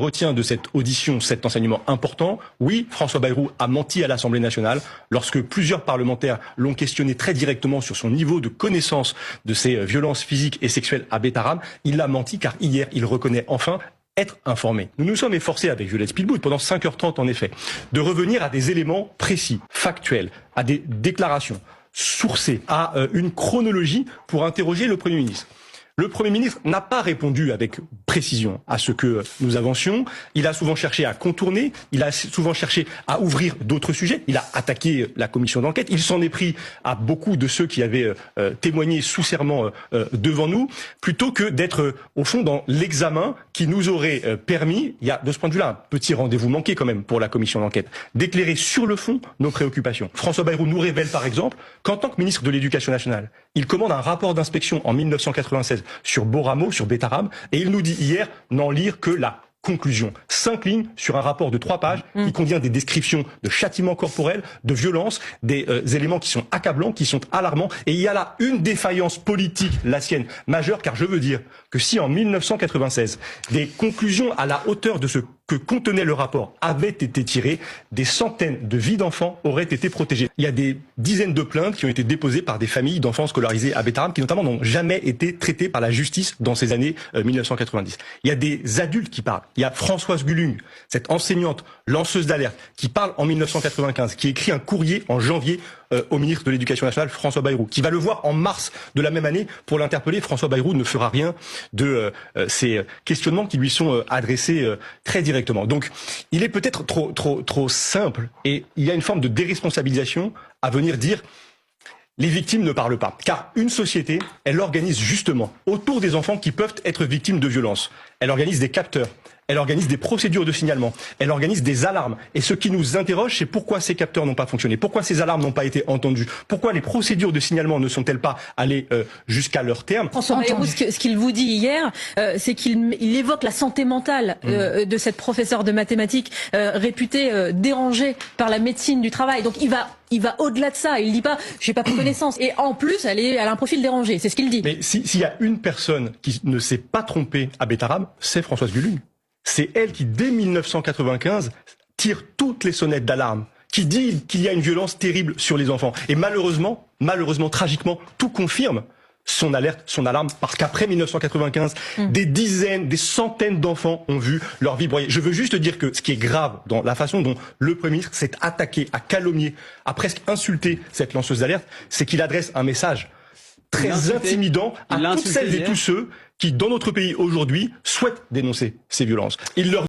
retiens de cette audition cet enseignement important. Oui, François Bayrou a menti à l'Assemblée nationale lorsque plusieurs parlementaires l'ont questionné très directement sur son niveau de connaissance de ces violences physiques et sexuelles à Betaram. Il a menti car hier, il reconnaît enfin être informé. Nous nous sommes efforcés avec Violette Spilbout pendant 5h30 en effet, de revenir à des éléments précis, factuels, à des déclarations sourcées, à une chronologie pour interroger le Premier ministre. Le Premier ministre n'a pas répondu avec précision à ce que nous avancions. Il a souvent cherché à contourner, il a souvent cherché à ouvrir d'autres sujets. Il a attaqué la commission d'enquête. Il s'en est pris à beaucoup de ceux qui avaient témoigné sous serment devant nous, plutôt que d'être au fond dans l'examen qui nous aurait permis, il y a de ce point de vue-là un petit rendez-vous manqué quand même pour la commission d'enquête, d'éclairer sur le fond nos préoccupations. François Bayrou nous révèle par exemple qu'en tant que ministre de l'Éducation nationale, il commande un rapport d'inspection en 1996 sur Boramo, sur Betaram, et il nous dit hier n'en lire que la conclusion. 5 lignes sur un rapport de 3 pages qui contient des descriptions de châtiments corporels, de violences, des éléments qui sont accablants, qui sont alarmants. Et il y a là une défaillance politique, la sienne, majeure, car je veux dire que si en 1996, des conclusions à la hauteur de ce que contenait le rapport avaient été tirées, des centaines de vies d'enfants auraient été protégées. Il y a des dizaines de plaintes qui ont été déposées par des familles d'enfants scolarisés à Betaram, qui notamment n'ont jamais été traitées par la justice dans ces années 1990. Il y a des adultes qui parlent. Il y a Françoise Gulung, cette enseignante, lanceuse d'alerte, qui parle en 1995, qui écrit un courrier en janvier au ministre de l'Éducation nationale, François Bayrou, qui va le voir en mars de la même année pour l'interpeller. François Bayrou ne fera rien de ces questionnements qui lui sont adressés très directement. Donc, il est peut-être trop simple et il y a une forme de déresponsabilisation à venir dire les victimes ne parlent pas. Car une société, elle organise justement autour des enfants qui peuvent être victimes de violences. Elle organise des capteurs. Elle organise des procédures de signalement, elle organise des alarmes. Et ce qui nous interroge, c'est pourquoi ces capteurs n'ont pas fonctionné, pourquoi ces alarmes n'ont pas été entendues, pourquoi les procédures de signalement ne sont-elles pas allées jusqu'à leur terme. François Bayrou, ce qu'il vous dit hier, c'est qu'il évoque la santé mentale de cette professeure de mathématiques réputée dérangée par la médecine du travail. Donc il va au-delà de ça. Il dit pas, j'ai pas pris connaissance. Et en plus, elle a un profil dérangé. C'est ce qu'il dit. Mais s'il y a une personne qui ne s'est pas trompée à Betaram, c'est Françoise Gulung. C'est elle qui, dès 1995, tire toutes les sonnettes d'alarme, qui dit qu'il y a une violence terrible sur les enfants. Et malheureusement, tragiquement, tout confirme son alerte, son alarme, parce qu'après 1995, des dizaines, des centaines d'enfants ont vu leur vie broyée. Je veux juste dire que ce qui est grave dans la façon dont le Premier ministre s'est attaqué, a calomnié, a presque insulté cette lanceuse d'alerte, c'est qu'il adresse un message très intimidant à toutes celles et tous ceux qui, dans notre pays aujourd'hui, souhaitent dénoncer ces violences. Il leur